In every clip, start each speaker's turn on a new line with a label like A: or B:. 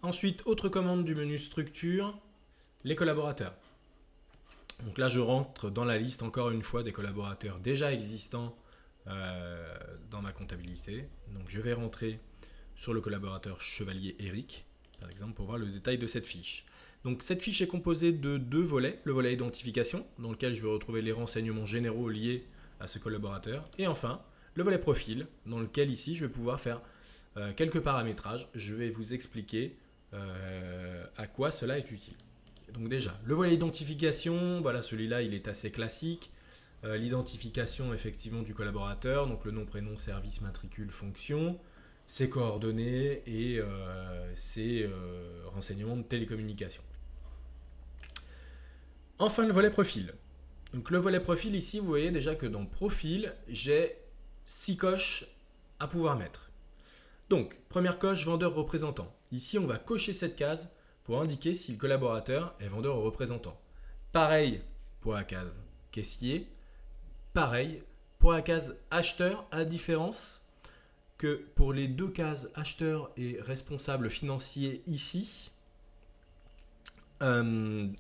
A: Ensuite, autre commande du menu structure, les collaborateurs. Donc là, je rentre dans la liste encore une fois des collaborateurs déjà existants dans ma comptabilité. Donc je vais rentrer sur le collaborateur Chevalier Eric, par exemple, pour voir le détail de cette fiche. Donc cette fiche est composée de deux volets. Le volet identification, dans lequel je vais retrouver les renseignements généraux liés à ce collaborateur. Et enfin, le volet profil, dans lequel ici, je vais pouvoir faire quelques paramétrages. Je vais vous expliquer à quoi cela est utile. Donc déjà, le volet identification, voilà, celui-là, il est assez classique. L'identification, effectivement, du collaborateur, donc le nom, prénom, service, matricule, fonction, ses coordonnées et ses renseignements de télécommunication. Enfin, le volet profil. Donc le volet profil, ici, vous voyez déjà que dans profil, j'ai 6 coches à pouvoir mettre. Donc, première coche, vendeur représentant. Ici, on va cocher cette case pour indiquer si le collaborateur est vendeur ou représentant. Pareil pour la case caissier. Pareil pour la case acheteur, à la différence que pour les deux cases acheteur et responsable financier ici,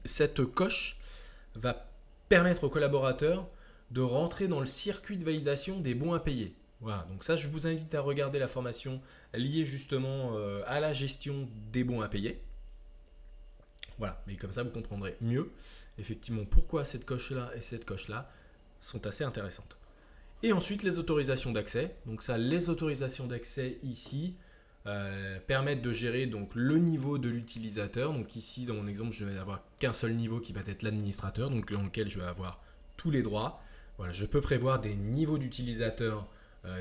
A: cette coche va permettre au collaborateur de rentrer dans le circuit de validation des bons à payer. Voilà, donc ça, je vous invite à regarder la formation liée justement à la gestion des bons à payer. Voilà, mais comme ça, vous comprendrez mieux effectivement pourquoi cette coche-là et cette coche-là sont assez intéressantes. Et ensuite, les autorisations d'accès. Donc ça, les autorisations d'accès ici permettent de gérer donc, le niveau de l'utilisateur. Donc ici, dans mon exemple, je vais n'avoir qu'un seul niveau qui va être l'administrateur, donc dans lequel je vais avoir tous les droits. Voilà, je peux prévoir des niveaux d'utilisateurs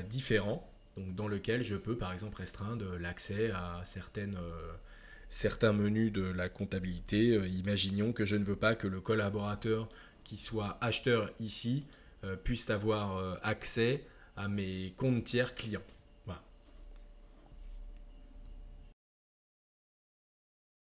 A: différents, donc dans lequel je peux par exemple restreindre l'accès à certains menus de la comptabilité. Imaginons que je ne veux pas que le collaborateur qui soit acheteur ici puisse avoir accès à mes comptes tiers clients.